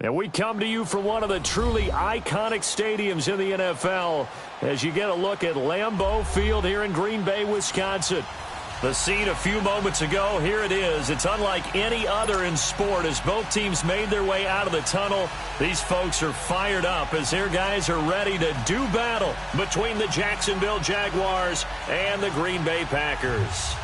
And we come to you from one of the truly iconic stadiums in the NFL as you get a look at Lambeau Field here in Green Bay, Wisconsin. The scene a few moments ago, here it is. It's unlike any other in sport as both teams made their way out of the tunnel. These folks are fired up as their guys are ready to do battle between the Jacksonville Jaguars and the Green Bay Packers.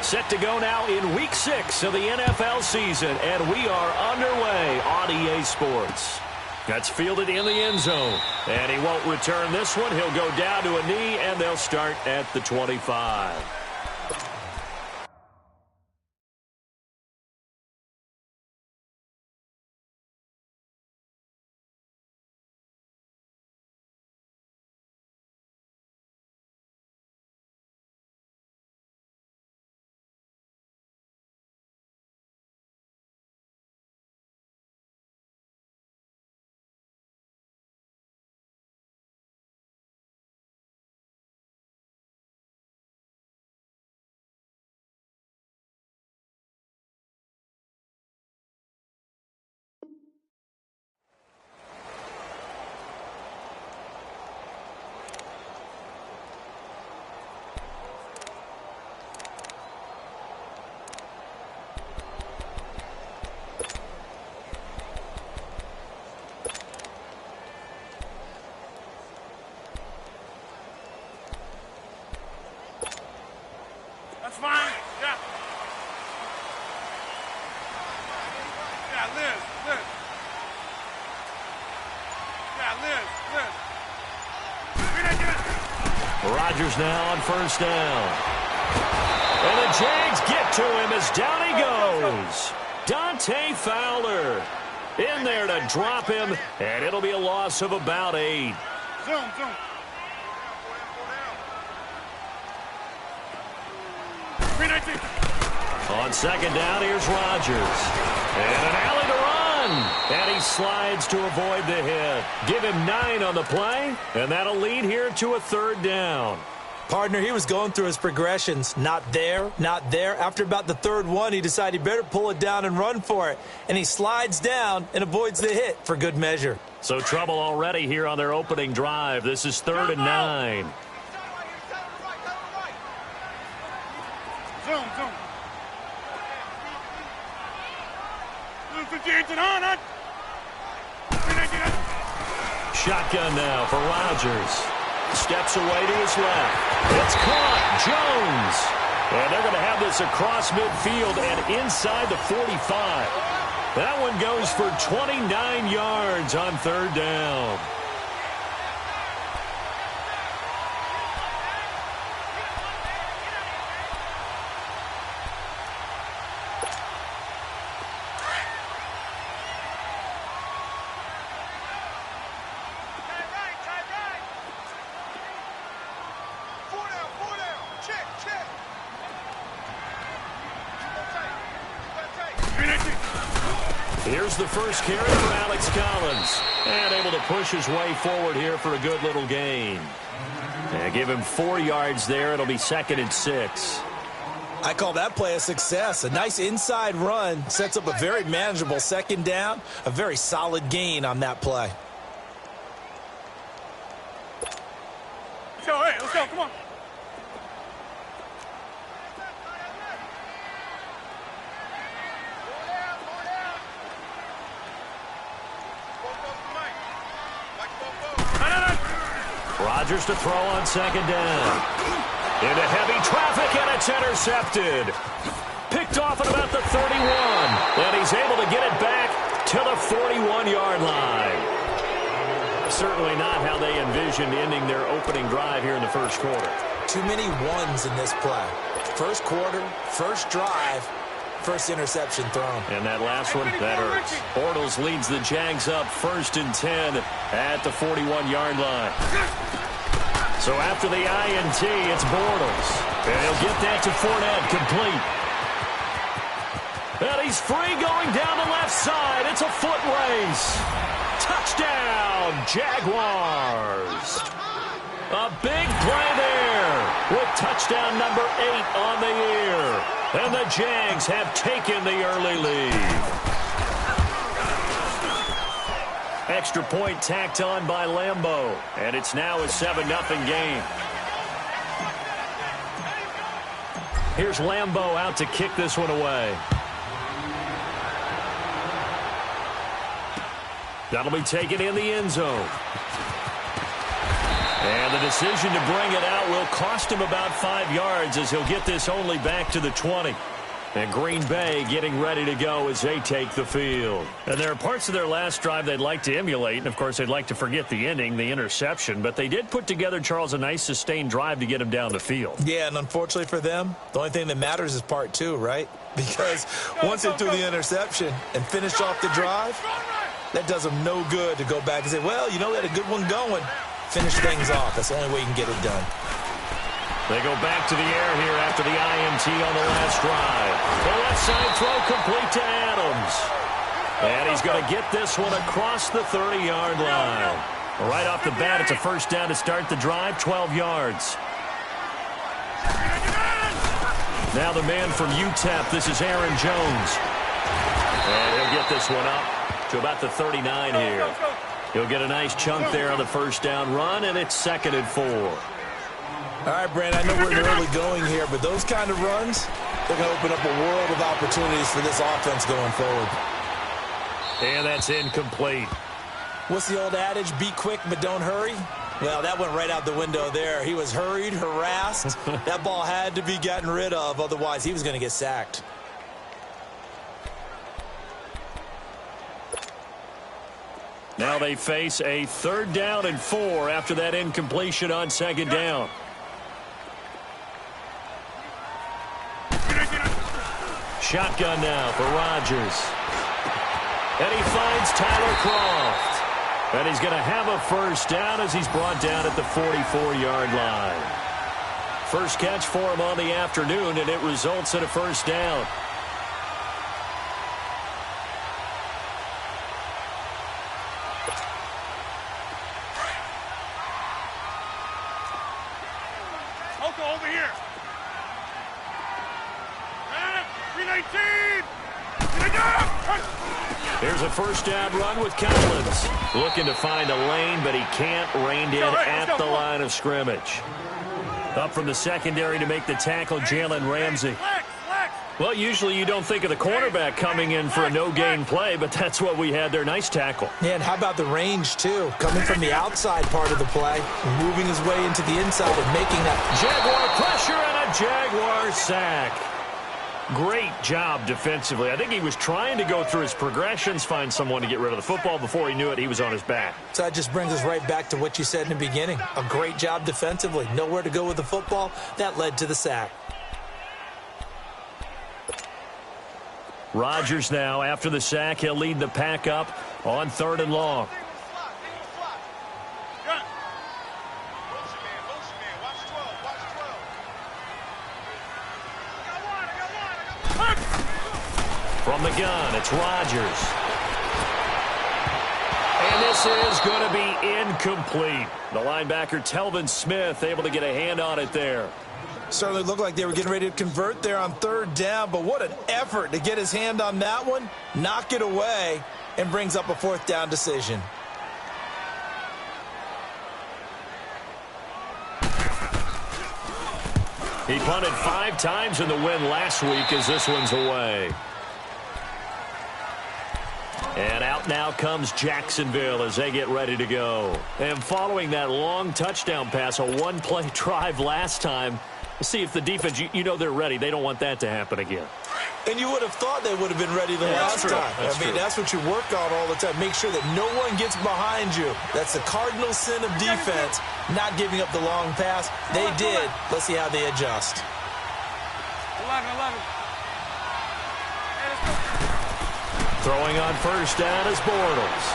Set to go now in Week 6 of the NFL season, and we are underway on EA Sports. That's fielded in the end zone, and he won't return this one. He'll go down to a knee, and they'll start at the 25. That's fine. Yeah. Yeah, Liz. Yeah, Liz. Rodgers now on first down. And the Jags get to him as down he goes. Dante Fowler in there to drop him, and it'll be a loss of about 8. Zoom. On second down, here's Rodgers. And an alley to run. And he slides to avoid the hit. Give him 9 on the play, and that'll lead here to a third down. Partner, he was going through his progressions. Not there, not there. After about the third one, he decided he better pull it down and run for it. And he slides down and avoids the hit for good measure. So trouble already here on their opening drive. This is 3rd and 9. Zoom. Shotgun now for Rodgers. Steps away to his left. It's caught. Jones. And they're going to have this across midfield and inside the 45. That one goes for 29 yards on 3rd down. Here's the first carry for Alex Collins. And able to push his way forward here for a good little gain. And give him 4 yards there. It'll be 2nd and 6. I call that play a success. A nice inside run sets up a very manageable 2nd down. A very solid gain on that play. Let's go, come on. Rodgers to throw on 2nd down. Into heavy traffic, and it's intercepted. Picked off at about the 31. And he's able to get it back to the 41-yard line. Certainly not how they envisioned ending their opening drive here in the first quarter. Too many ones in this play. First quarter, first drive, first interception thrown. And that last one, that hurts. Bortles leads the Jags up 1st and 10 at the 41-yard line. So after the INT, it's Bortles. And he'll get that to Fournette, complete. And he's free going down the left side. It's a foot race. Touchdown, Jaguars. A big play there with touchdown number 8 on the year. And the Jags have taken the early lead. Extra point tacked on by Lambeau. And it's now a 7-0 game. Here's Lambeau out to kick this one away. That'll be taken in the end zone. And the decision to bring it out will cost him about 5 yards as he'll get this only back to the 20. And Green Bay getting ready to go as they take the field. And there are parts of their last drive they'd like to emulate. And, of course, they'd like to forget the ending, the interception. But they did put together, Charles, a nice sustained drive to get him down the field. Yeah, and unfortunately for them, the only thing that matters is part 2, right? Because once they threw the interception and finished off the drive, that does them no good to go back and say, well, you know, we had a good one going. Finish things off. That's the only way you can get it done. They go back to the air here after the INT on the last drive. The left side throw complete to Adams. And he's going to get this one across the 30-yard line. Right off the bat, it's a first down to start the drive, 12 yards. Now the man from UTEP, this is Aaron Jones. And he'll get this one up to about the 39 here. He'll get a nice chunk there on the first down run, and it's 2nd and 4. All right, Brand, I know we're in the early going here, but those kind of runs, they're going to open up a world of opportunities for this offense going forward. And that's incomplete. What's the old adage? Be quick, but don't hurry? Well, that went right out the window there. He was hurried, harassed. That ball had to be gotten rid of, otherwise he was going to get sacked. Now they face a 3rd down and 4 after that incompletion on 2nd down. Shotgun now for Rodgers. And he finds Tyler Kroft. And he's going to have a first down as he's brought down at the 44-yard line. First catch for him on the afternoon, and it results in a first down. Over here. 319. Here's a first down run with Collins. Looking to find a lane, but he can't. Reined in at the line of scrimmage. Up from the secondary to make the tackle, Jalen Ramsey. Well, usually you don't think of the cornerback coming in for a no-gain play, but that's what we had there. Nice tackle. Yeah, and how about the range, too? Coming from the outside part of the play, moving his way into the inside and making that Jaguar pressure and a Jaguar sack. Great job defensively. I think he was trying to go through his progressions, find someone to get rid of the football. Before he knew it, he was on his back. So that just brings us right back to what you said in the beginning. A great job defensively. Nowhere to go with the football. That led to the sack. Rodgers now, after the sack, he'll lead the pack up on 3rd and long. From the gun, it's Rodgers. And this is going to be incomplete. The linebacker, Telvin Smith, able to get a hand on it there. Certainly looked like they were getting ready to convert there on 3rd down, but what an effort to get his hand on that one, knock it away, and brings up a 4th down decision. He punted 5 times in the win last week as this one's away. And out now comes Jacksonville as they get ready to go. And following that long touchdown pass, a one-play drive last time, see if the defense, you know they're ready. They don't want that to happen again. And you would have thought they would have been ready the last time. That's what you work on all the time. Make sure that no one gets behind you. That's the cardinal sin of defense, not giving up the long pass. They did. Let's see how they adjust. 11. Throwing on first down is Bortles.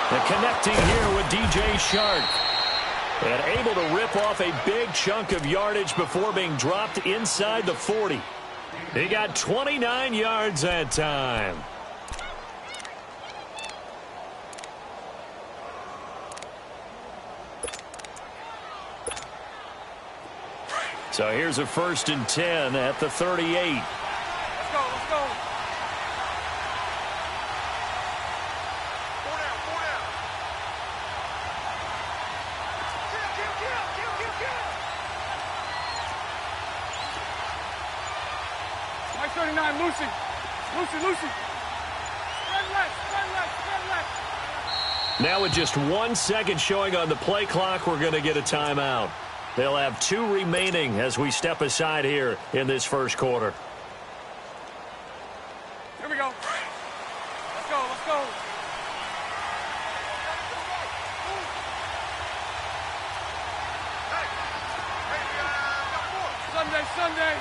And connecting here with DJ Shark. And able to rip off a big chunk of yardage before being dropped inside the 40. He got 29 yards that time. So here's a 1st and 10 at the 38. Let's go, let's go. Four down, four down. Mike 39, Lucy. Lucy. Spread left. Now with just 1 second showing on the play clock, we're going to get a timeout. They'll have 2 remaining as we step aside here in this first quarter. Here we go. Let's go. Sunday.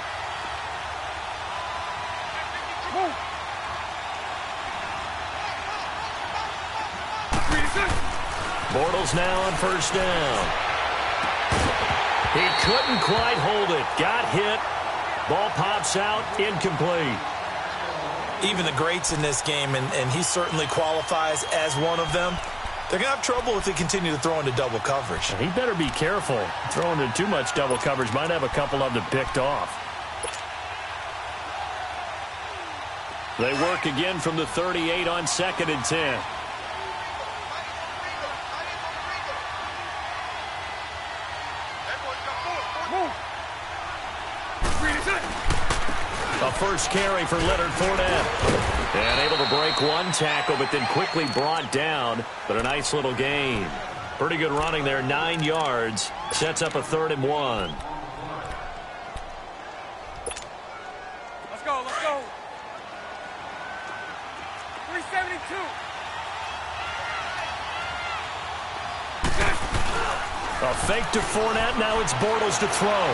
Move. Bortles now on 1st down. He couldn't quite hold it. Got hit. Ball pops out. Incomplete. Even the greats in this game, and he certainly qualifies as one of them, they're going to have trouble if they continue to throw into double coverage. He better be careful. Throwing into too much double coverage might have a couple of them picked off. They work again from the 38 on 2nd and 10. A first carry for Leonard Fournette. And able to break 1 tackle, but then quickly brought down. But a nice little gain. Pretty good running there, 9 yards. Sets up a 3rd and 1. Let's go. 372. A fake to Fournette. Now it's Bortles to throw.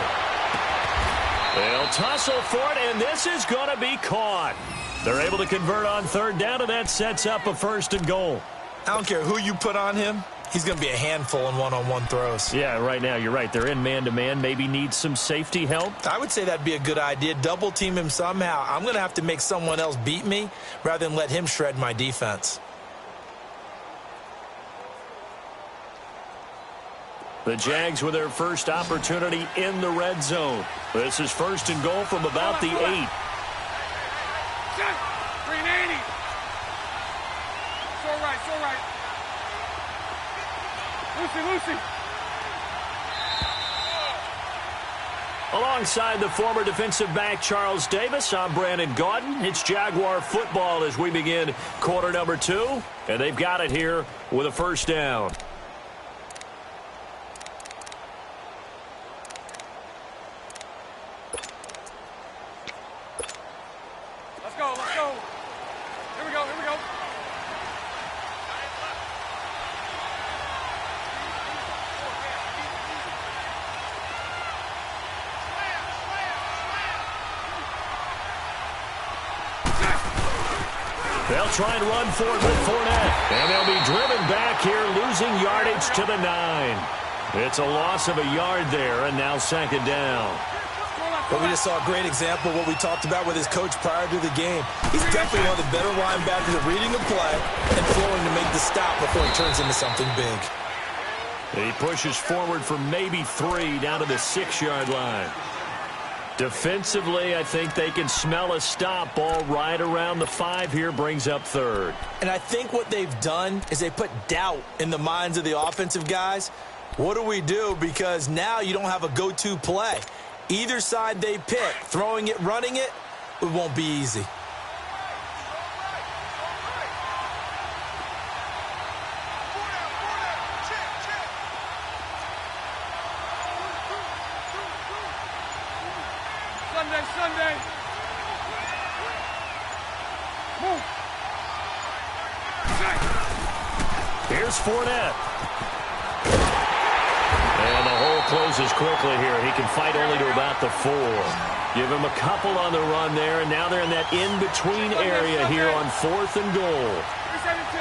They'll tussle for it, and this is going to be caught. They're able to convert on 3rd down, and that sets up a 1st and goal. I don't care who you put on him. He's going to be a handful in one-on-one throws. Yeah, right now, you're right. They're in man-to-man. Maybe need some safety help. I would say that'd be a good idea. Double team him somehow. I'm going to have to make someone else beat me rather than let him shred my defense. The Jags with their first opportunity in the red zone. This is 1st and goal from about the 8. 380. So right. Lucy. Alongside the former defensive back Charles Davis, I'm Brandon Gaudin. It's Jaguar football as we begin quarter number 2. And they've got it here with a 1st down. Let's go. Here we go. They'll try and run for it with Fournette. And they'll be driven back here, losing yardage to the 9. It's a loss of a yard there, and now 2nd down. But we just saw a great example of what we talked about with his coach prior to the game. He's definitely one of the better linebackers at reading the play and flowing to make the stop before it turns into something big. He pushes forward for maybe 3 down to the 6-yard line. Defensively, I think they can smell a stop. Ball right around the 5 here, brings up 3rd. And I think what they've done is they put doubt in the minds of the offensive guys. What do we do? Because now you don't have a go-to play. Either side they pick, throwing it, running it, it won't be easy. Sunday. Move. Here's Fournette. And the hole closes quickly here. He can fight only to about the 4. Give him a couple on the run there, and now they're in that in-between area here on 4th and goal. 372.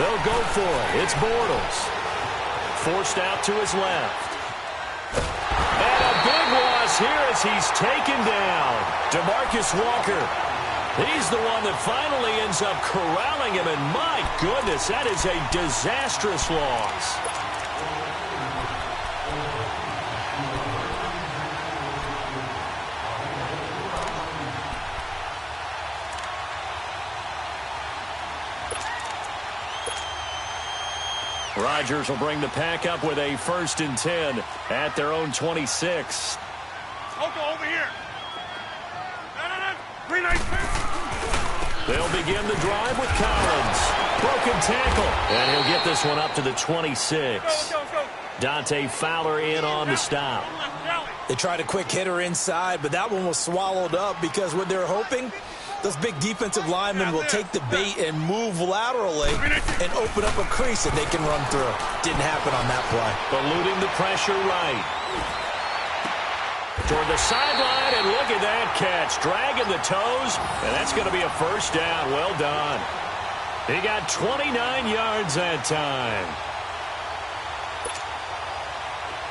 They'll go for it. It's Bortles. Forced out to his left. And a big loss here as he's taken down. DeMarcus Walker. He's the one that finally ends up corralling him, and my goodness, that is a disastrous loss. Rodgers will bring the pack up with a 1st and 10 at their own 26. Oko, over here. No. Green light. They'll begin the drive with Collins. Broken tackle. And he'll get this one up to the 26. Let's go. Dante Fowler in on the stop. They tried a quick hitter inside, but that one was swallowed up because what they're hoping, those big defensive linemen will take the bait and move laterally and open up a crease that they can run through. Didn't happen on that play. Eluding the pressure right. Toward the sideline, and look at that catch. Dragging the toes, and that's going to be a 1st down. Well done. He got 29 yards that time.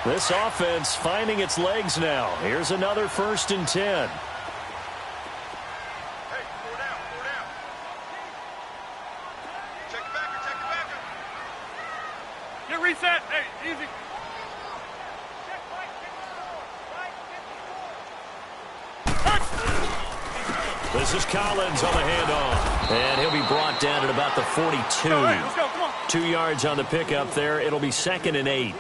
This offense finding its legs now. Here's another 1st and 10. Get reset. Hey, easy. This is Collins on the handoff. And he'll be brought down at about the 42. Let's go. Come on. 2 yards on the pickup there. It'll be 2nd and 8.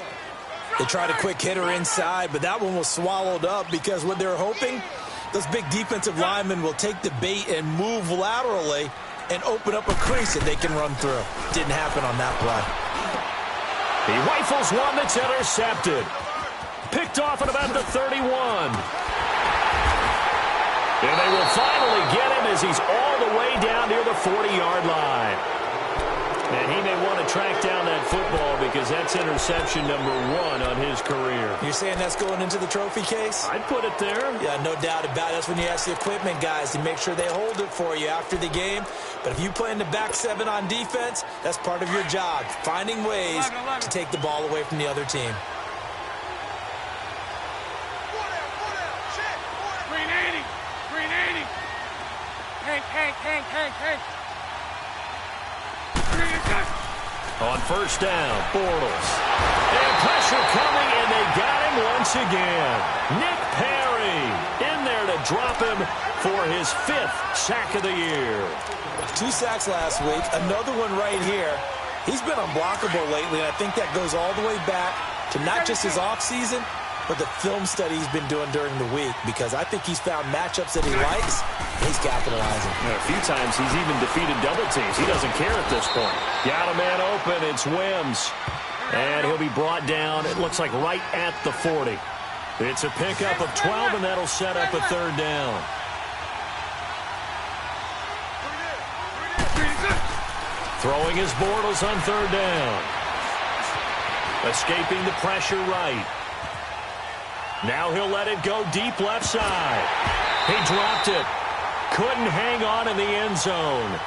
They tried a quick hitter inside, but that one was swallowed up because what they're hoping, those big defensive linemen will take the bait and move laterally and open up a crease that they can run through. Didn't happen on that play. He rifles one that's intercepted. Picked off at about the 31. And they will finally get him as he's all the way down near the 40-yard line. And he may want to track down that football because that's interception number 1 on his career. You're saying that's going into the trophy case? I'd put it there. Yeah, no doubt about it. That's when you ask the equipment guys to make sure they hold it for you after the game. But if you play in the back 7 on defense, that's part of your job, finding ways to take the ball away from the other team. Green 80. Hank. On 1st down, Bortles. And pressure coming, and they got him once again. Nick Perry in there to drop him for his 5th sack of the year. 2 sacks last week, another one right here. He's been unblockable lately, and I think that goes all the way back to not just his offseason, but the film study he's been doing during the week, because I think he's found matchups that he likes, and he's capitalizing. And a few times he's even defeated double teams. He doesn't care at this point. Got a man open. It's Wims. And he'll be brought down, it looks like right at the 40. It's a pickup of 12, and that'll set up a 3rd down. Throwing his Bortles on 3rd down. Escaping the pressure right. Now he'll let it go deep left side. He dropped it. Couldn't hang on in the end zone.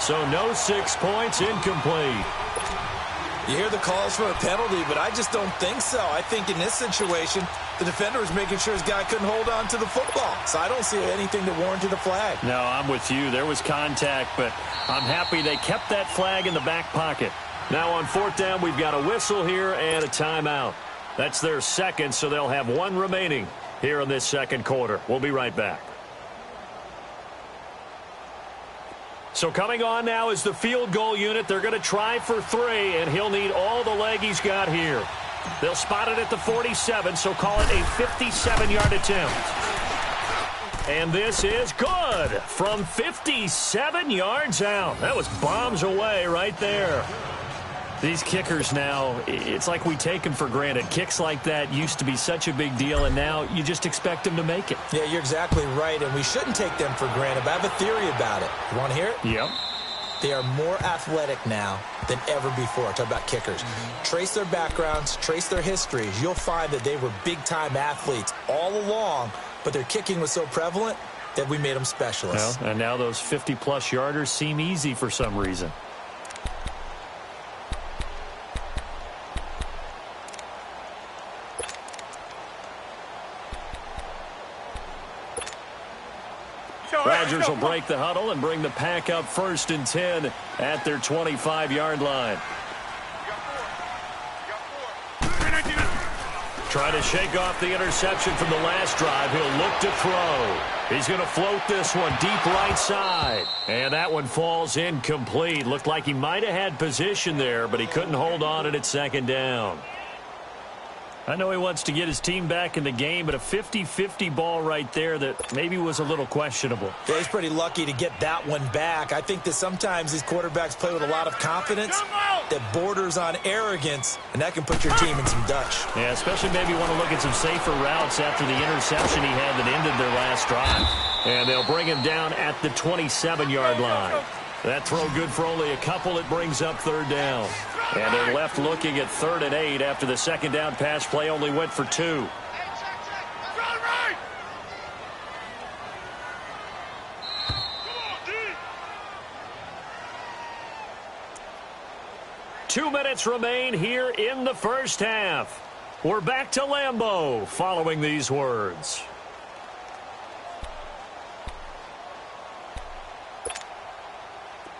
So no 6 points, incomplete. You hear the calls for a penalty, but I just don't think so. I think in this situation, the defender was making sure his guy couldn't hold on to the football. So I don't see anything that warranted a flag. No, I'm with you. There was contact, but I'm happy they kept that flag in the back pocket. Now on 4th down, we've got a whistle here and a timeout. That's their 2nd, so they'll have 1 remaining here in this 2nd quarter. We'll be right back. So coming on now is the field goal unit. They're going to try for 3, and he'll need all the leg he's got here. They'll spot it at the 47, so call it a 57-yard attempt. And this is good from 57 yards out. That was bombs away right there. These kickers now, it's like we take them for granted. Kicks like that used to be such a big deal, and now you just expect them to make it. Yeah, you're exactly right, and we shouldn't take them for granted. But I have a theory about it. You want to hear it? Yep. They are more athletic now than ever before. Talk about kickers. Trace their backgrounds, trace their histories. You'll find that they were big-time athletes all along, but their kicking was so prevalent that we made them specialists. Well, and now those 50-plus yarders seem easy for some reason. Rodgers will break the huddle and bring the Pack up 1st and 10 at their 25-yard line. Trying to shake off the interception from the last drive. He'll look to throw. He's going to float this one deep right side. And that one falls incomplete. Looked like he might have had position there, but he couldn't hold on at 2nd down. I know he wants to get his team back in the game, but a 50-50 ball right there that maybe was a little questionable. Yeah, he's pretty lucky to get that one back. I think that sometimes these quarterbacks play with a lot of confidence that borders on arrogance, and that can put your team in some Dutch. Yeah, especially maybe want to look at some safer routes after the interception he had that ended their last drive. And they'll bring him down at the 27-yard line. That throw good for only a couple. It brings up 3rd down. And they're left looking at 3rd and 8 after the 2nd down pass play only went for 2. 2 minutes remain here in the first half. We're back to Lambeau following these words.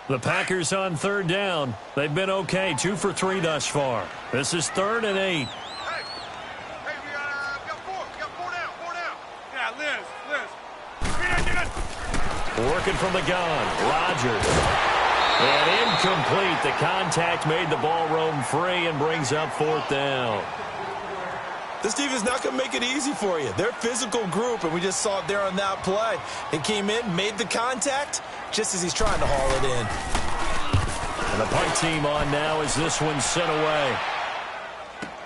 The Packers on 3rd down. They've been okay, 2 for 3 thus far. This is 3rd and 8. We got 4 down. 4 down. Yeah, Liz. Working from the gun, Rodgers. And incomplete. The contact made the ball roam free and brings up 4th down. This team is not going to make it easy for you. They're a physical group, and we just saw it there on that play. They came in, made the contact, just as he's trying to haul it in. And the punt team on now as this one's sent away.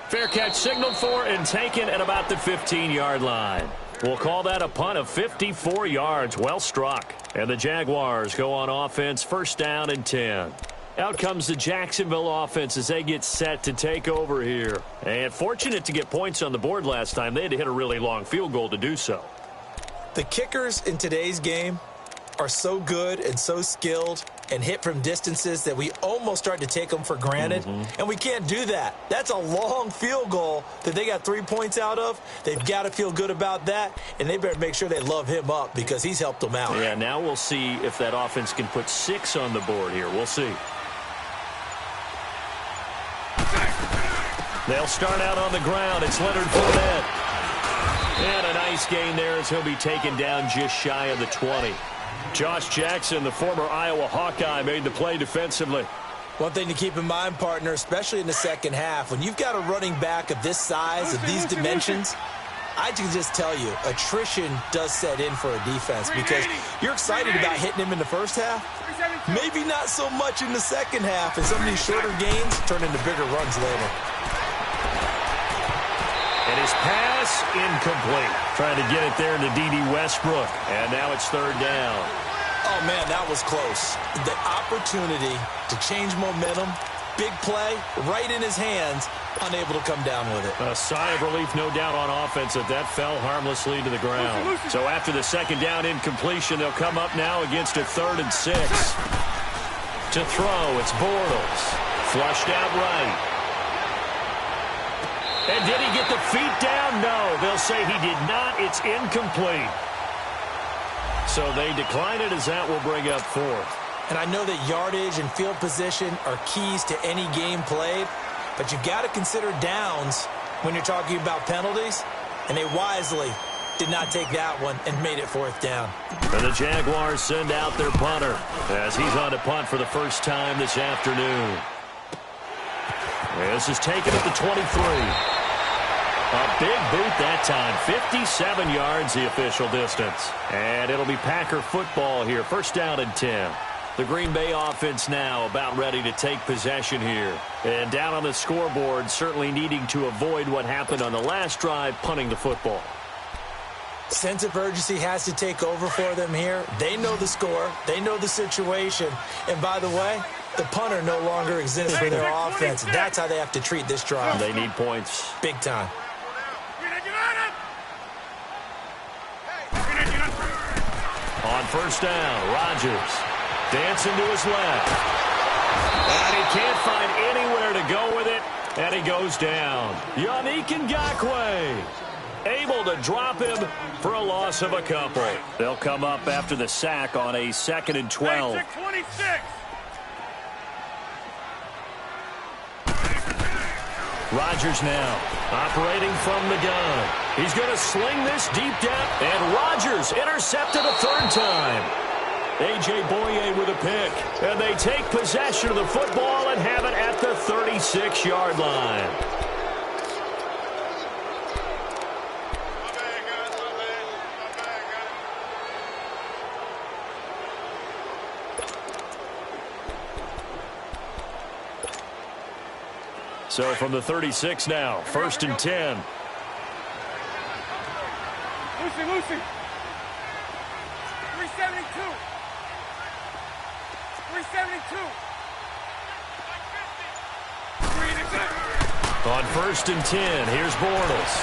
Fair catch signaled for and taken at about the 15-yard line. We'll call that a punt of 54 yards. Well struck. And the Jaguars go on offense, 1st down and 10. Out comes the Jacksonville offense as they get set to take over here. And fortunate to get points on the board last time. They had to hit a really long field goal to do so. The kickers in today's game are so good and so skilled and hit from distances that we almost start to take them for granted. And we can't do that. That's a long field goal that they got 3 points out of. They've got to feel good about that, and they better make sure they love him up because he's helped them out. Yeah, now we'll see if that offense can put 6 on the board here. We'll see. They'll start out on the ground. It's Leonard Fournette. And a nice gain there as he'll be taken down just shy of the 20. Josh Jackson, the former Iowa Hawkeye, made the play defensively. One thing to keep in mind, partner, especially in the second half, when you've got a running back of this size, of these dimensions, I can just tell you, attrition does set in for a defense because you're excited about hitting him in the first half. Maybe not so much in the second half, and some of these shorter gains turn into bigger runs later. And his pass incomplete. Trying to get it there to D.D. Westbrook. And now it's 3rd down. Oh, man, that was close. The opportunity to change momentum, big play, right in his hands, unable to come down with it. A sigh of relief, no doubt, on offense that fell harmlessly to the ground. So after the 2nd down incompletion, they'll come up now against a 3rd and 6. To throw, it's Bortles. Flushed out right. And did he get the feet down? No, they'll say he did not. It's incomplete. So they decline it as that will bring up 4th. And I know that yardage and field position are keys to any game played, but you've got to consider downs when you're talking about penalties, and they wisely did not take that one and made it 4th down. And the Jaguars send out their punter as he's on to punt for the first time this afternoon. This is taken at the 23. A big boot that time. 57 yards the official distance. And it'll be Packer football here. 1st down and 10. The Green Bay offense now about ready to take possession here. And down on the scoreboard, certainly needing to avoid what happened on the last drive, punting the football. Sense of urgency has to take over for them here. They know the score. They know the situation. And by the way, the punter no longer exists for their offense. That's how they have to treat this drive. They need points. Big time. On 1st down, Rodgers dancing to his left. And he can't find anywhere to go with it, and he goes down. Yannick Ngakoue. able to drop him for a loss of a couple. They'll come up after the sack on a 2nd and 12. 26. Rodgers now operating from the gun. He's going to sling this deep down, and Rodgers intercepted a 3rd time. A.J. Boye with a pick, and they take possession of the football and have it at the 36-yard line. So from the 36 now, 1st and 10. Lucy. 372. 372. On 1st and 10, here's Bortles.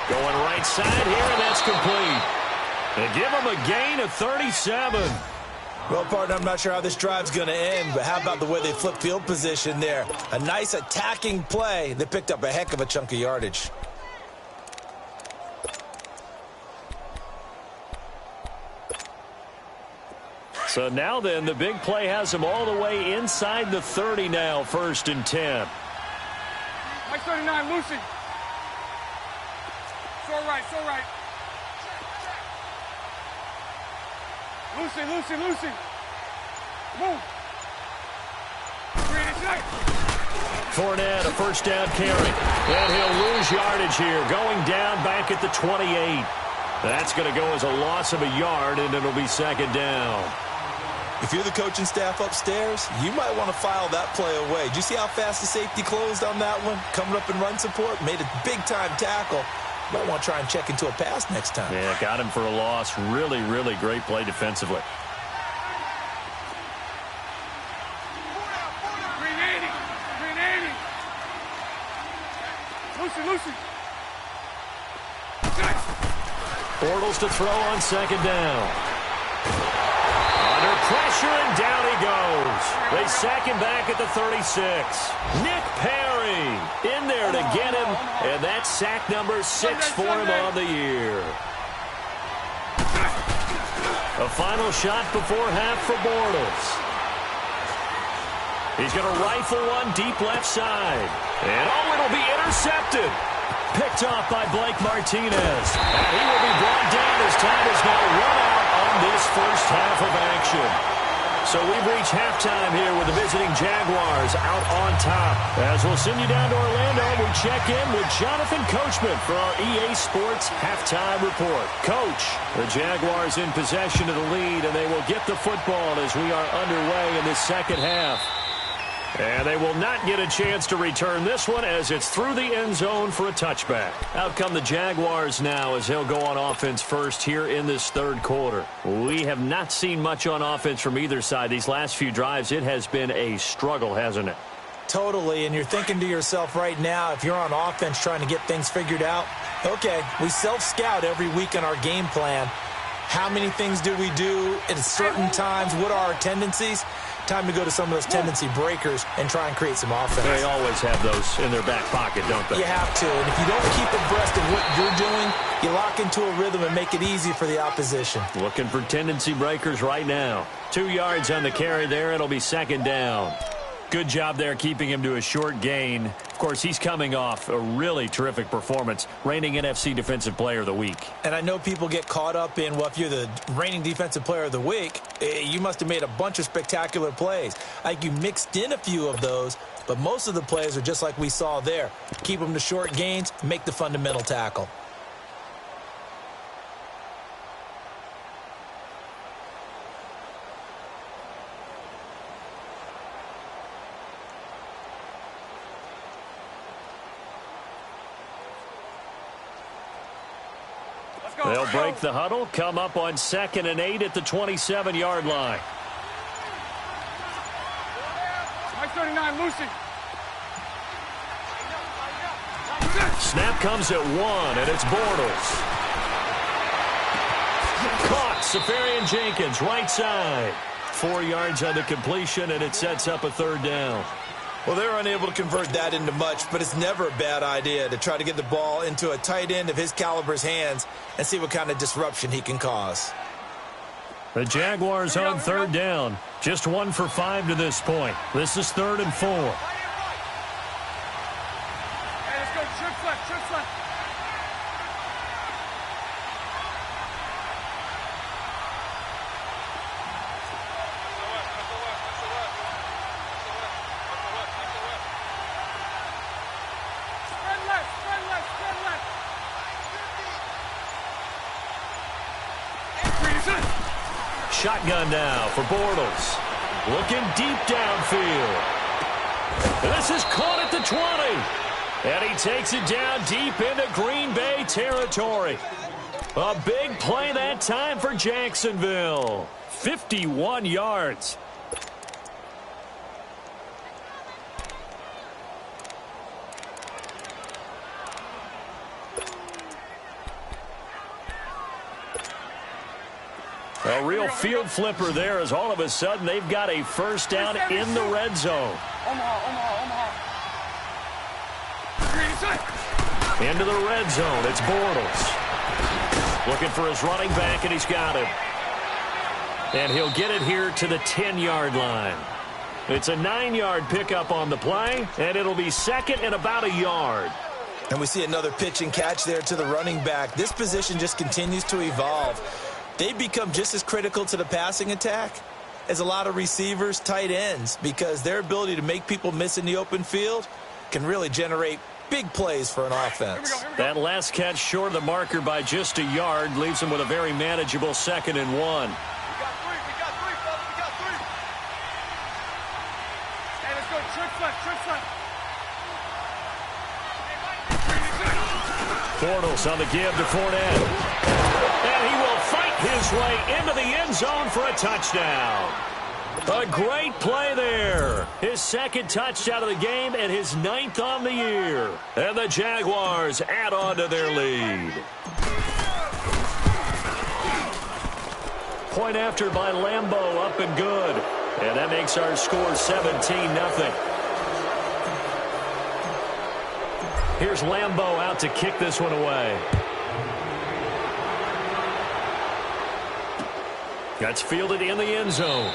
Going right side here, and that's complete. They give him a gain of 37. Well, partner, I'm not sure how this drive's going to end, but how about the way they flip field position there? A nice attacking play. They picked up a heck of a chunk of yardage. So now then, the big play has him all the way inside the 30 now, 1st and 10. Mike 39, Lucy. So right. Lucy. Move. Fournette, a 1st down carry. And he'll lose yardage here, going down back at the 28. That's going to go as a loss of a yard, and it'll be 2nd down. If you're the coaching staff upstairs, you might want to file that play away. Did you see how fast the safety closed on that one? Coming up in run support, made a big-time tackle. Might want to try and check into a pass next time. Yeah, got him for a loss. Really, really great play defensively. 380. Lucy. Bortles to throw on 2nd down. Under pressure, and down he goes. They sack him back at the 36. Nick Perry in there to get him, and that's sack number 6 for him on the year. A final shot before half for Bortles. He's going to rifle one deep left side. And it'll be intercepted. Picked off by Blake Martinez. And he will be brought down as time is now run out on this first half of action. So we've reached halftime here with the visiting Jaguars out on top. As we'll send you down to Orlando, we check in with Jonathan Coachman for our EA Sports Halftime Report. Coach, the Jaguars in possession of the lead, and they will get the football as we are underway in this second half. And they will not get a chance to return this one as it's through the end zone for a touchback. Out come the Jaguars now as they'll go on offense first here in this 3rd quarter. We have not seen much on offense from either side. These last few drives, it has been a struggle, hasn't it? Totally, and you're thinking to yourself right now, if you're on offense trying to get things figured out, okay, we self-scout every week in our game plan. How many things do we do at certain times? What are our tendencies? Time to go to some of those tendency breakers and try and create some offense. They always have those in their back pocket, don't they? You have to, and if you don't keep abreast of what you're doing, you lock into a rhythm and make it easy for the opposition. Looking for tendency breakers right now. 2 yards on the carry there. It'll be 2nd down. Good job there keeping him to a short gain. Of course, he's coming off a really terrific performance, reigning NFC Defensive Player of the Week. And I know people get caught up in, well, if you're the reigning Defensive Player of the Week, you must have made a bunch of spectacular plays. Like you mixed in a few of those, but most of the plays are just like we saw there. Keep them to short gains, make the fundamental tackle. They'll break the huddle, come up on 2nd and 8 at the 27-yard line. Mike 39, Lucy. Snap comes at 1, and it's Bortles. Caught, Safarian-Jenkins, right side. 4 yards on the completion, and it sets up a 3rd down. Well, they're unable to convert that into much, but it's never a bad idea to try to get the ball into a tight end of his caliber's hands and see what kind of disruption he can cause. The Jaguars on third down. Just 1 for 5 to this point. This is 3rd and 4. Hey, let's go. Trips left, trips left. Shotgun now for Bortles. Looking deep downfield. This is caught at the 20. And he takes it down deep into Green Bay territory. A big play that time for Jacksonville. 51 yards. A real field flipper there as all of a sudden they've got a first down in the red zone. Into the red zone, it's Bortles. Looking for his running back, and he's got him. And he'll get it here to the 10-yard line. It's a 9-yard pickup on the play, and it'll be second and about a yard. And we see another pitch and catch there to the running back. This position just continues to evolve. They become just as critical to the passing attack as a lot of receivers, tight ends, because their ability to make people miss in the open field can really generate big plays for an offense. That last catch short of the marker by just a yard leaves them with a very manageable 2nd and 1. We got three, fellas, we got three. Hey, let's go. Trips left, trips left. Bortles on the give to Fournette. And he will fight his way into the end zone for a touchdown. A great play there. His 2nd touchdown of the game and his 9th on the year. And the Jaguars add on to their lead. Point after by Lambeau, up and good. And that makes our score 17-0. Here's Lambeau out to kick this one away. That's fielded in the end zone.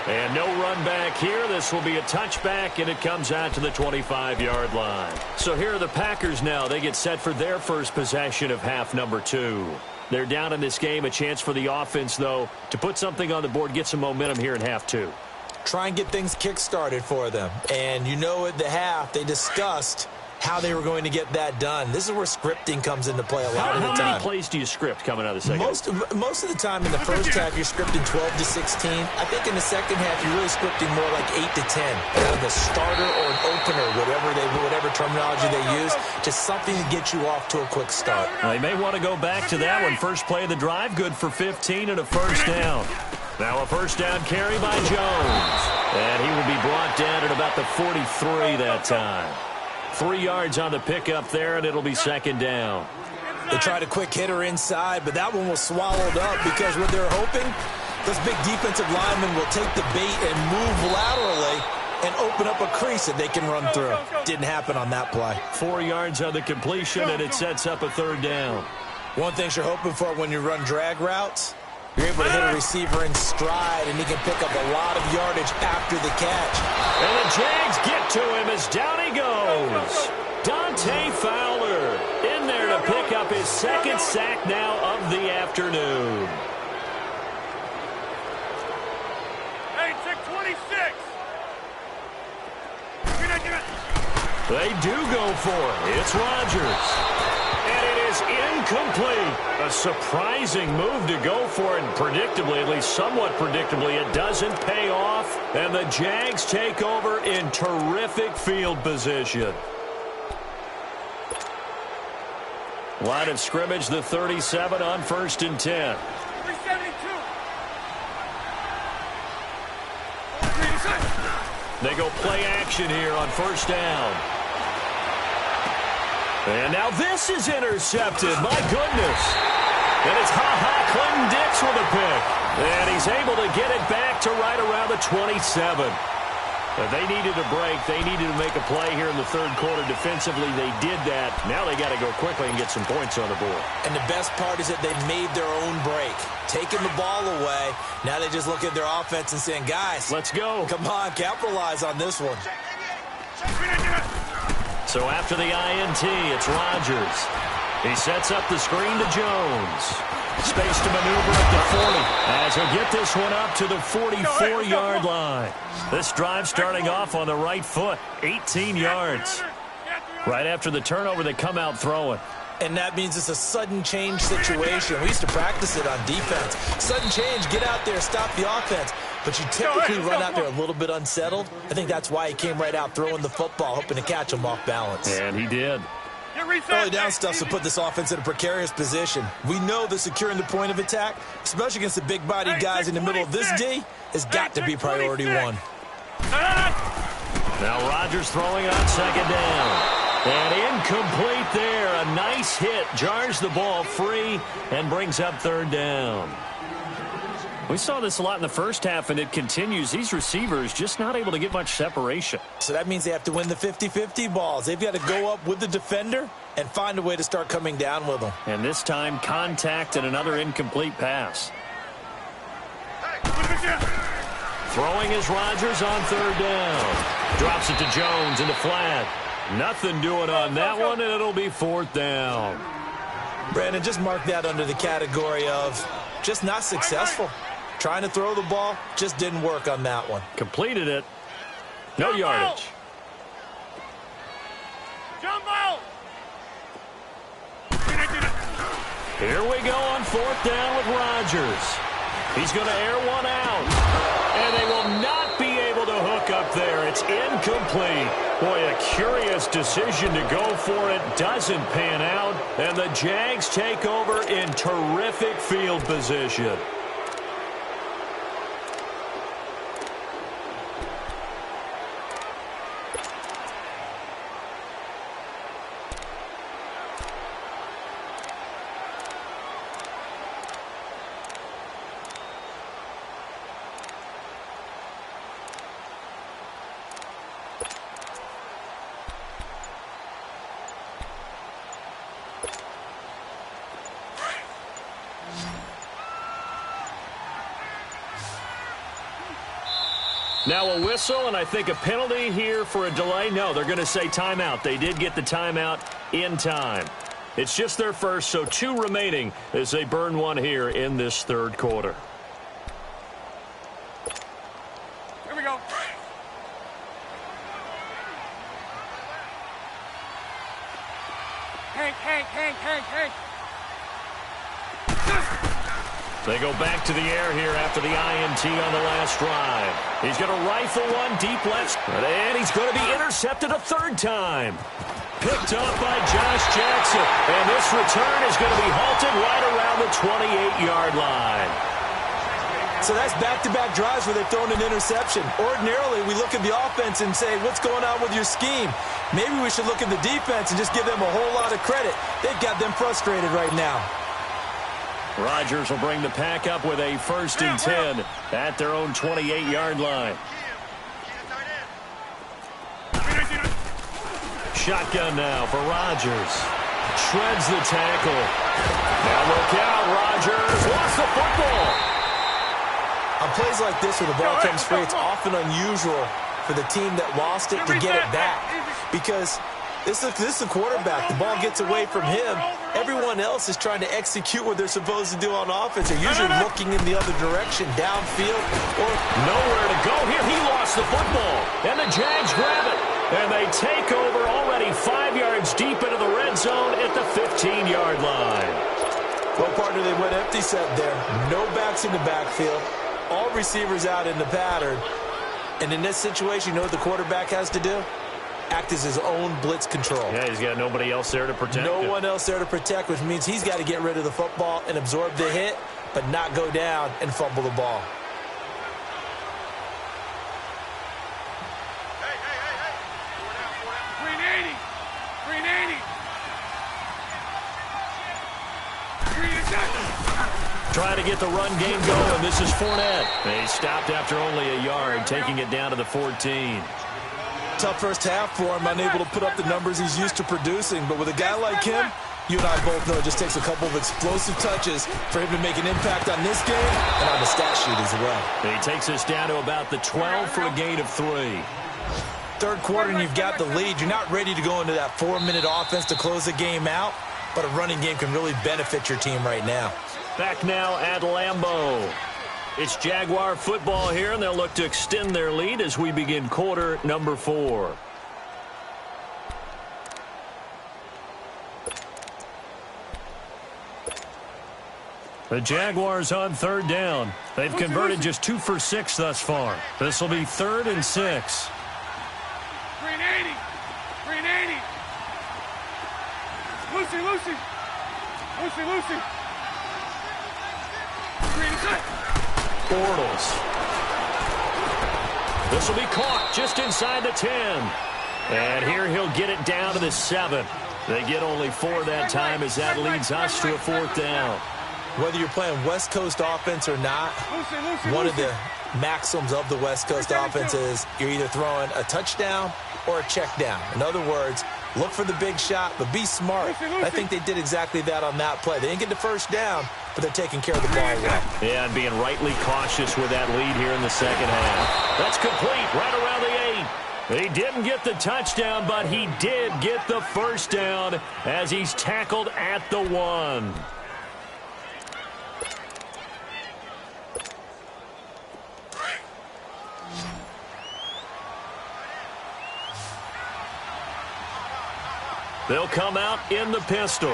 And no run back here. This will be a touchback, and it comes out to the 25-yard line. So here are the Packers now. They get set for their first possession of half number 2. They're down in this game. A chance for the offense, though, to put something on the board, get some momentum here in half 2. Try and get things kick-started for them. And you know at the half, they discussed how they were going to get that done. This is where scripting comes into play a lot of the time. How many plays do you script coming out of the second? Most of the time in the first half, you're scripting 12 to 16. I think in the second half, you're really scripting more like 8 to 10. Out of the starter or an opener, whatever terminology they use, just something to get you off to a quick start. They may want to go back to that one. First play of the drive, good for 15 and a first down. Now a first down carry by Jones. And he will be brought down at about the 43 that time. 3 yards on the pickup there, and it'll be second down. They tried a quick hitter inside, but that one was swallowed up because what they're hoping, those big defensive linemen will take the bait and move laterally and open up a crease that they can run through. Didn't happen on that play. 4 yards on the completion, and it sets up a third down. One thing you're hoping for when you run drag routes, you're able to hit a receiver in stride, and he can pick up a lot of yardage after the catch. And the Jags get to him as down he goes. Dante Fowler in there to pick up his 2nd sack now of the afternoon. Hey, check 26. They do go for it. It's Rodgers. And it is incomplete. A surprising move to go for it, and predictably, at least somewhat predictably, it doesn't pay off. And the Jags take over in terrific field position. Line of scrimmage, the 37 on 1st and 10. 372. They go play action here on first down. And now this is intercepted. My goodness. And it's Clinton Dix with a pick. And he's able to get it back to right around the 27. But they needed a break. They needed to make a play here in the third quarter. Defensively, they did that. Now they got to go quickly and get some points on the board. And the best part is that they made their own break. Taking the ball away. Now they just look at their offense and saying, guys, let's go. Come on, capitalize on this one. So after the INT, it's Rodgers. He sets up the screen to Jones. Space to maneuver at the 40 as he'll get this one up to the 44-yard line. This drive starting off on the right foot, 18 yards. Right after the turnover, they come out throwing. And that means it's a sudden change situation. We used to practice it on defense. Sudden change, get out there, stop the offense. But you typically run out there a little bit unsettled. I think that's why he came right out throwing the football, hoping to catch him off balance. And he did. Early down stuff to put this offense in a precarious position. We know that securing the point of attack, especially against the big-bodied guys in the middle of this D, has got to be priority one. Now Rodgers throwing on second down. And incomplete there. A nice hit. Jars the ball free and brings up third down. We saw this a lot in the first half, and it continues. These receivers just not able to get much separation. So that means they have to win the 50-50 balls. They've got to go up with the defender and find a way to start coming down with them. And this time, contact and another incomplete pass. Throwing is Rodgers on third down. Drops it to Jones in the flat. Nothing doing on that one, and it'll be fourth down. Brandon, just mark that under the category of just not successful. Trying to throw the ball, just didn't work on that one. Completed it. No yardage. Jumbo! Here we go on fourth down with Rodgers. He's going to air one out. And they will not be able to hook up there. It's incomplete. Boy, a curious decision to go for it. Doesn't pan out. And the Jags take over in terrific field position. Now a whistle, and I think a penalty here for a delay. No, they're going to say timeout. They did get the timeout in time. It's just their first, so 2 remaining as they burn one here in this third quarter. Here we go. Hank. They go back to the air here after the INT on the last drive. He's going to rifle one deep left, and he's going to be intercepted a third time. Picked off by Josh Jackson, and this return is going to be halted right around the 28-yard line. So that's back-to-back drives where they've thrown an interception. Ordinarily, we look at the offense and say, what's going on with your scheme? Maybe we should look at the defense and just give them a whole lot of credit. They've got them frustrated right now. Rodgers will bring the pack up with a 1st and 10 at their own 28-yard line. Shotgun now for Rodgers. Shreds the tackle. Now look out, Rodgers lost the football. On plays like this where the ball comes free, it's often unusual for the team that lost it to get it back. Because this is a quarterback. The ball gets away from him. Everyone else is trying to execute what they're supposed to do on offense. They're usually looking in the other direction, downfield, or nowhere to go here. He lost the football, and the Jags grab it. And they take over already 5 yards deep into the red zone at the 15-yard line. Well, partner, they went empty set there. No backs in the backfield. All receivers out in the pattern. And in this situation, you know what the quarterback has to do? Act as his own blitz control. Yeah, he's got nobody else there to protect him. No one else there to protect, which means he's got to get rid of the football and absorb the hit, but not go down and fumble the ball. Trying to get the run game going. This is Fournette. He stopped after only a yard, taking it down to the 14. Tough first half for him, unable to put up the numbers he's used to producing. But with a guy like him, you and I both know it just takes a couple of explosive touches for him to make an impact on this game and on the stat sheet as well. He takes us down to about the 12 for a gain of 3. Third quarter and you've got the lead. You're not ready to go into that 4-minute offense to close the game out, but a running game can really benefit your team right now. Back now at Lambeau. It's Jaguar football here, and they'll look to extend their lead as we begin quarter number 4. The Jaguars on third down. They've converted just 2 for 6 thus far. This will be 3rd and 6. 380. 380. Lucy, Lucy. Lucy, Lucy. 380. Bortles. This will be caught just inside the 10. And here he'll get it down to the 7. They get only 4 that time as that leads us to a 4th down. Whether you're playing West Coast offense or not, one of the maxims of the West Coast offense is you're either throwing a touchdown or a check down. In other words, look for the big shot, but be smart. I think they did exactly that on that play. They didn't get the first down, but they're taking care of the ball well. Yeah, and being rightly cautious with that lead here in the second half. That's complete right around the 8. He didn't get the touchdown, but he did get the first down as he's tackled at the 1. They'll come out in the pistol.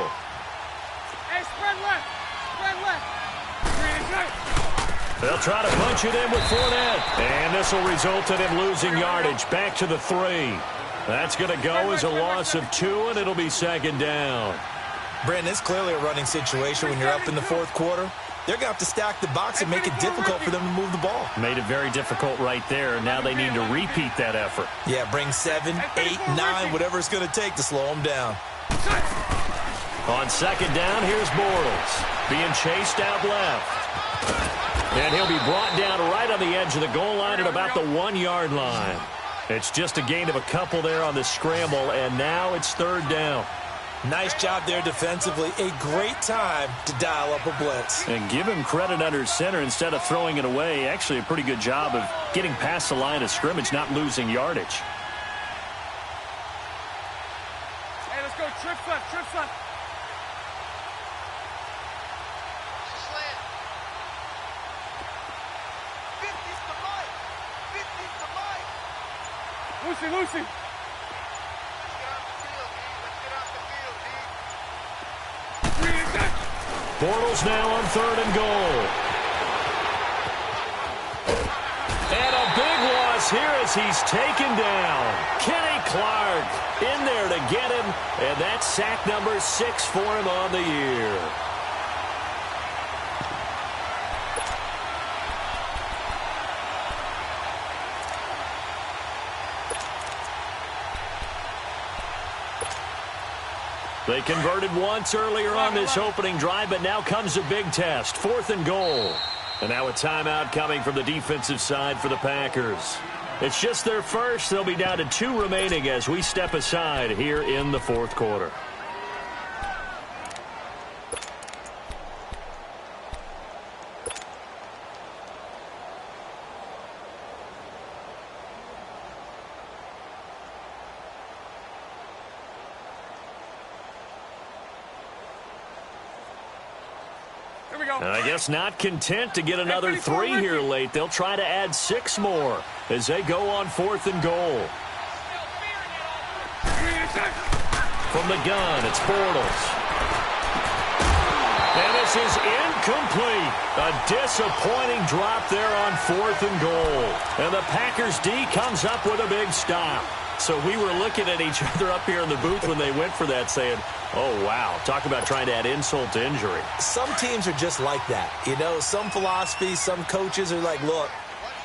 Hey, spread left. Spread left. They'll try to punch it in with Fournette. And this will result in him losing yardage back to the 3. That's going to go as a loss of 2, and it'll be 2nd down. Brandon, it's clearly a running situation when you're up in the 4th quarter. They're going to have to stack the box and make it difficult for them to move the ball. Made it very difficult right there. Now they need to repeat that effort. Yeah, bring 7, 8, 9, whatever it's going to take to slow them down. On 2nd down, here's Bortles. Being chased out left. And he'll be brought down right on the edge of the goal line at about the 1-yard line. It's just a gain of a couple there on the scramble, and now it's 3rd down. Nice job there defensively. A great time to dial up a blitz. And give him credit under center instead of throwing it away. Actually a pretty good job of getting past the line of scrimmage, not losing yardage. Hey, let's go. Trips left. Trips left. Slant. 50's to Mike. 50's to Mike. Lucy, Lucy. Bortles now on 3rd and goal. And a big loss here as he's taken down. Kenny Clark in there to get him, and that's sack number 6 for him on the year. They converted once earlier on this opening drive, but now comes a big test. 4th and goal. And now a timeout coming from the defensive side for the Packers. It's just their first. They'll be down to 2 remaining as we step aside here in the 4th quarter. And I guess not content to get another 3 here late. They'll try to add 6 more as they go on 4th and goal. From the gun, it's Bortles. And this is incomplete. A disappointing drop there on 4th and goal. And the Packers D comes up with a big stop. So we were looking at each other up here in the booth when they went for that saying, oh, wow, talk about trying to add insult to injury. Some teams are just like that. You know, some philosophies, some coaches are like, look,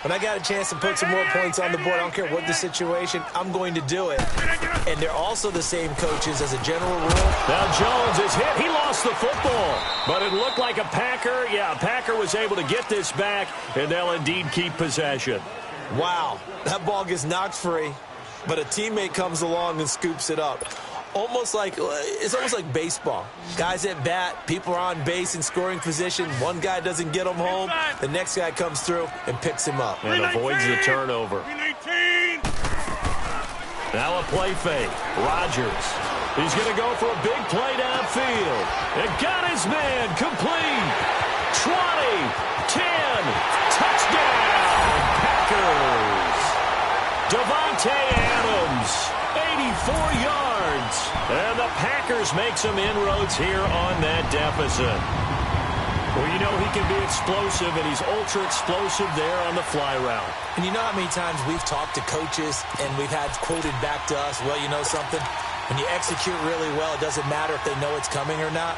when I got a chance to put some more points on the board, I don't care what the situation, I'm going to do it. And they're also the same coaches as a general rule. Now Jones is hit. He lost the football. But it looked like a Packer. Yeah, a Packer was able to get this back, and they'll indeed keep possession. Wow, that ball gets knocked free, but a teammate comes along and scoops it up. It's almost like baseball. Guys at bat, people are on base in scoring position. One guy doesn't get him home. The next guy comes through and picks him up. And avoids the turnover. Now a play fake. Rodgers. He's going to go for a big play downfield. And got his man complete. 20, 10, touchdown, Packers. Devontae Adams, 84 yards. And the Packers make some inroads here on that deficit. Well, you know he can be explosive, and he's ultra-explosive there on the fly route. And you know how many times we've talked to coaches and we've had quoted back to us, well, you know something? When you execute really well, it doesn't matter if they know it's coming or not.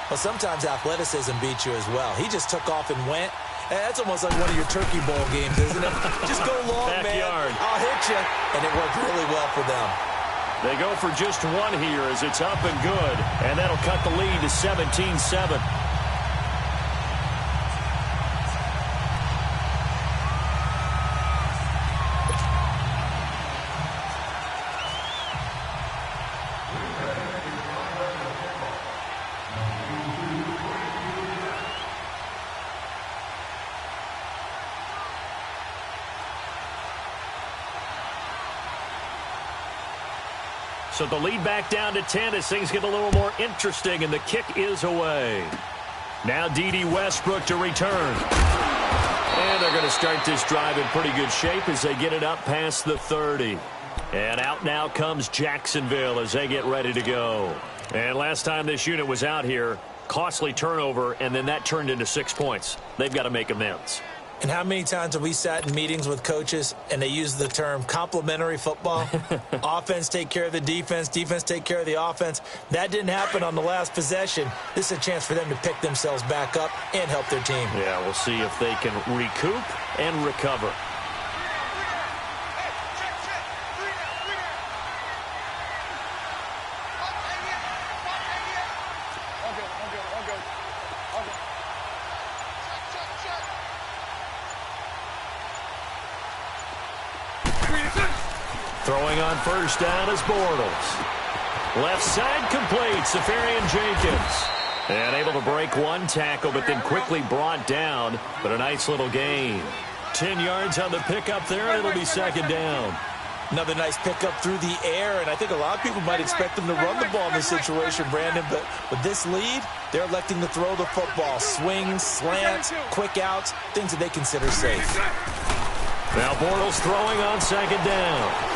Well, sometimes athleticism beats you as well. He just took off and went. And that's almost like one of your Turkey Bowl games, isn't it? Just go long, Backyard. man. I'll hit you. And it worked really well for them. They go for just one here as it's up and good. And that'll cut the lead to 17-7. So the lead back down to 10 as things get a little more interesting, and the kick is away. Now D.D. Westbrook to return. And they're going to start this drive in pretty good shape as they get it up past the 30. And out now comes Jacksonville as they get ready to go. And last time this unit was out here, costly turnover, and then that turned into 6 points. They've got to make amends. And how many times have we sat in meetings with coaches and they use the term complementary football? Offense take care of the defense, defense take care of the offense. That didn't happen on the last possession. This is a chance for them to pick themselves back up and help their team. Yeah, we'll see if they can recoup and recover. Throwing on first down is Bortles. Left side complete, Safarian Jenkins. And able to break one tackle, but then quickly brought down. But a nice little gain. 10 yards on the pickup there, and it'll be second down. Another nice pickup through the air, and I think a lot of people might expect them to run the ball in this situation, Brandon. But with this lead, they're electing to throw the football. Swings, slants, quick outs, things that they consider safe. Now Bortles throwing on second down.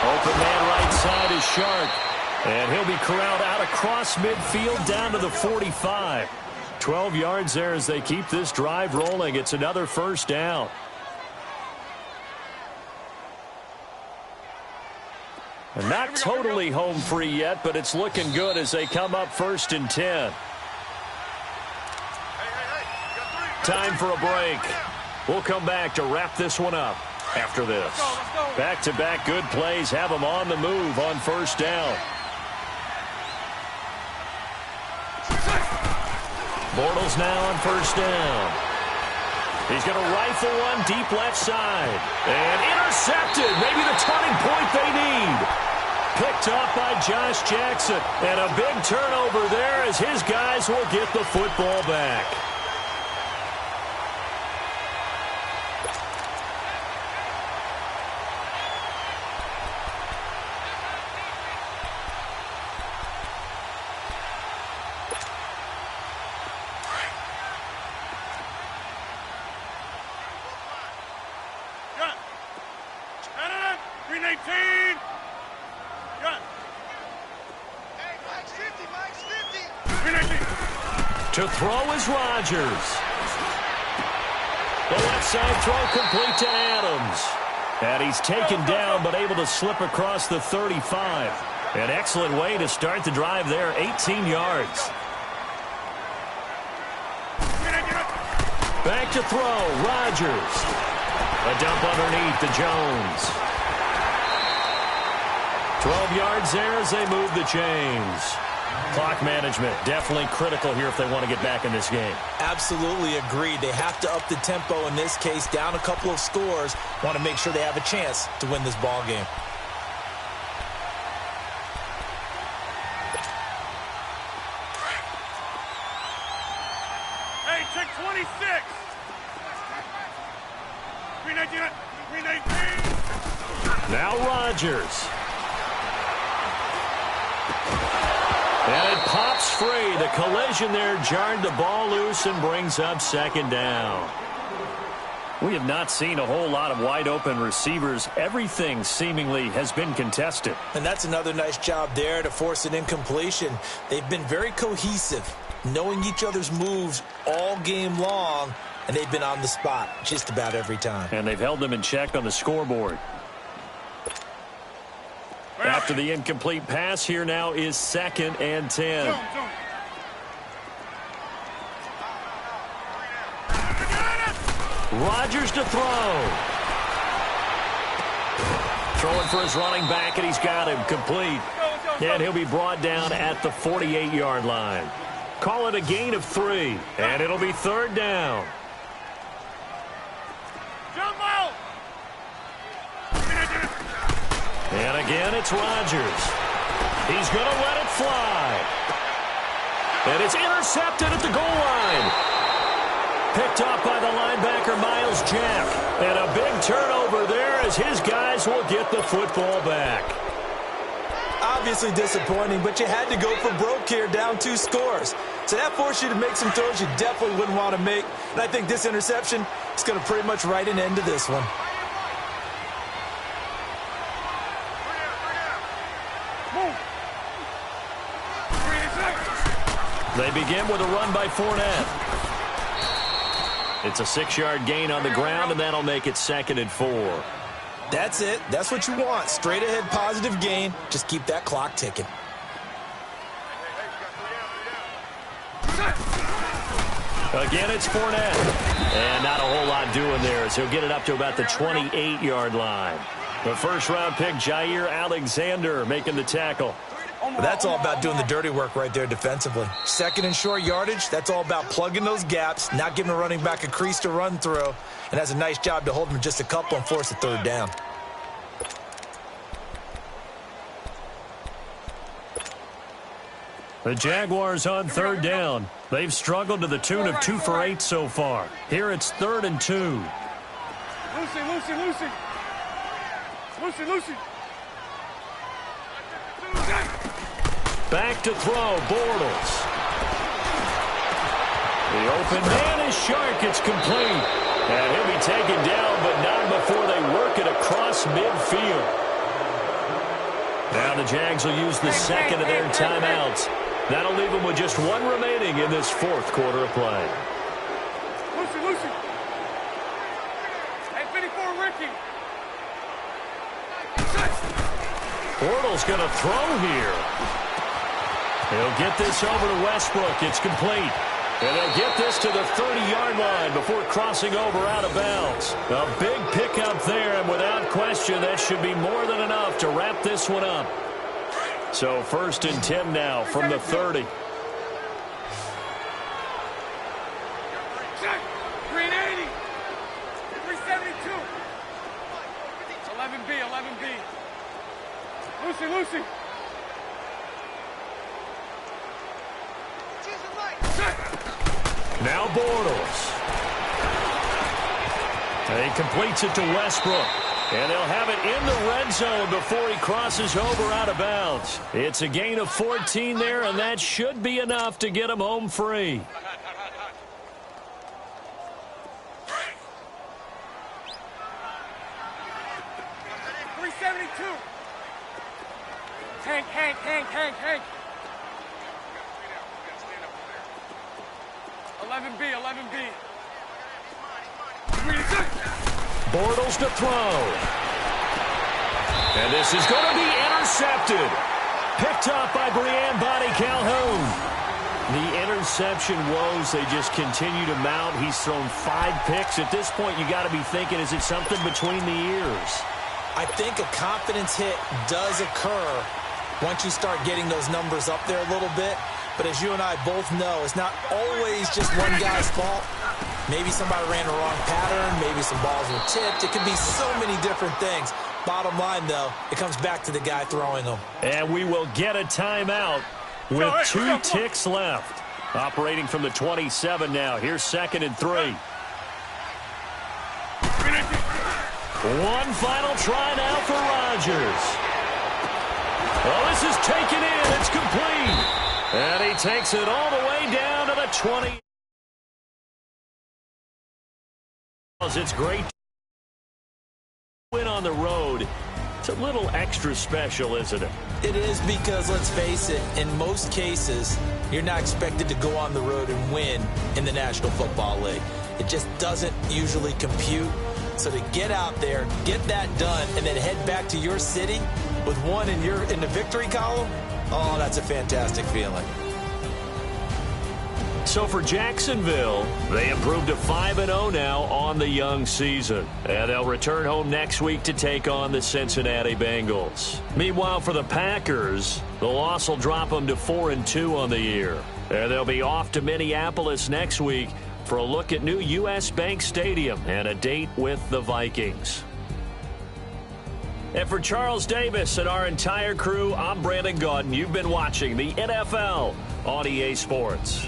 Open man right side is Sharp. And he'll be corralled out across midfield down to the 45. 12 yards there as they keep this drive rolling. It's another first down. And not totally home free yet, but it's looking good as they come up first and 10. Time for a break. We'll come back to wrap this one up after this. Back-to-back good plays have them on the move on first down. Bortles now on first down. He's going to rifle one deep left side. And intercepted. Maybe the turning point they need. Picked up by Josh Jackson. And a big turnover there as his guys will get the football back. To throw is Rodgers. The left side throw complete to Adams. And he's taken down but able to slip across the 35. An excellent way to start the drive there, 18 yards. Back to throw, Rodgers. A dump underneath to Jones. 12 yards there as they move the chains. Clock management, definitely critical here if they want to get back in this game. Absolutely agreed. They have to up the tempo in this case, down a couple of scores. Want to make sure they have a chance to win this ball game. Hey, check 26. 319. Now Rodgers. And it pops free. The collision there jarred the ball loose and brings up second down. We have not seen a whole lot of wide-open receivers. Everything seemingly has been contested. And that's another nice job there to force an incompletion. They've been very cohesive, knowing each other's moves all game long, and they've been on the spot just about every time. And they've held them in check on the scoreboard. After the incomplete pass, here now is 2nd and 10. Rodgers to throw. Throwing for his running back, and he's got him complete. And he'll be brought down at the 48-yard line. Call it a gain of 3, and it'll be 3rd down. And again, it's Rodgers. He's going to let it fly. And it's intercepted at the goal line. Picked off by the linebacker, Miles Jack. And a big turnover there as his guys will get the football back. Obviously disappointing, but you had to go for broke here, down 2 scores. So that forced you to make some throws you definitely wouldn't want to make. And I think this interception is going to pretty much write an end to this one. They begin with a run by Fournette. It's a 6-yard gain on the ground, and that'll make it 2nd and 4. That's it. That's what you want. Straight ahead positive gain. Just keep that clock ticking. Again, it's Fournette. And not a whole lot doing there as he'll get it up to about the 28-yard line. The first-round pick, Jair Alexander, making the tackle. But that's all about doing the dirty work right there defensively. 2nd and short yardage, that's all about plugging those gaps, not giving a running back a crease to run through, and has a nice job to hold him just a couple and force a 3rd down. The Jaguars on 3rd down. They've struggled to the tune of 2 for 8 so far. Here it's 3rd and 2. Lucy. Back to throw, Bortles. The open man is Shark. It's complete. And he'll be taken down, but not before they work it across midfield. Now the Jags will use the 2nd of their timeouts. That'll leave them with just 1 remaining in this 4th quarter of play. Lucy. Hey, 54, Ricky. Bortles going to throw here. He'll get this over to Westbrook. It's complete. And they'll get this to the 30-yard line before crossing over out of bounds. A big pickup there, and without question, that should be more than enough to wrap this one up. So 1st and 10 now from the 30. 380. 372. 11B. Lucy. Now Bortles. And he completes it to Westbrook. And they'll have it in the red zone before he crosses over out of bounds. It's a gain of 14 there, and that should be enough to get him home free. Hank. 11B. Bortles to throw. And this is going to be intercepted. Picked up by Brian Body Calhoun. The interception woes, they just continue to mount. He's thrown 5 picks. At this point, you got to be thinking, is it something between the ears? I think a confidence hit does occur once you start getting those numbers up there a little bit. But as you and I both know, it's not always just one guy's fault. Maybe somebody ran the wrong pattern. Maybe some balls were tipped. It could be so many different things. Bottom line, though, it comes back to the guy throwing them. And we will get a timeout with 2 ticks left. Operating from the 27 now. Here's 2nd and 3. One final try now for Rodgers. Well, this is taken in. It's complete. And he takes it all the way down to the 20. It's great to win on the road. It's a little extra special, isn't it? It is, because, let's face it, in most cases, you're not expected to go on the road and win in the National Football League. It just doesn't usually compute. So to get out there, get that done, and then head back to your city with one in the victory column, oh, that's a fantastic feeling. So for Jacksonville, they improved to 5-0 now on the young season. And they'll return home next week to take on the Cincinnati Bengals. Meanwhile, for the Packers, the loss will drop them to 4-2 on the year. And they'll be off to Minneapolis next week for a look at new U.S. Bank Stadium and a date with the Vikings. And for Charles Davis and our entire crew, I'm Brandon Gaudin. You've been watching the NFL on EA Sports.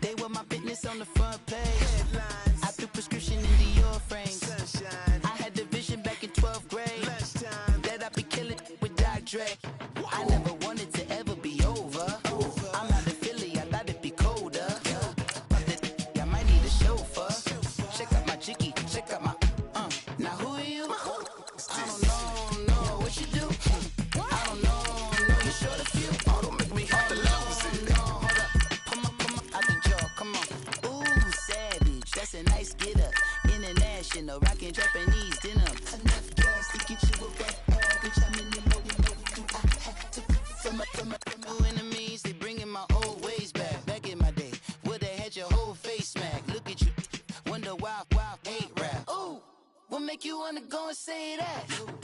They were my business on the front page. Headlines. I threw prescription in Dior frames. Sunshine. I had the vision back in 12th grade. Lunchtime. That I'd be killing with Dr. Dre. I never wanted to ever be over. I'm out of Philly, I thought it'd be colder. I might need a chauffeur. Check out my chicky, check out my Now who are you? I don't know what you do. I don't know you short a few. Oh, don't make me hit the levels in there. Come on. Ooh, savage. That's a nice get up. International, rockin' Japanese dinner. Enough gas to get you a wet bitch. I'm in the mode, you know I have to. From my enemies, they bringing my old ways back. Back in my day, would've had your whole face smacked. Look at you, wonder why hate rap. Ooh, what make you wanna go and say that?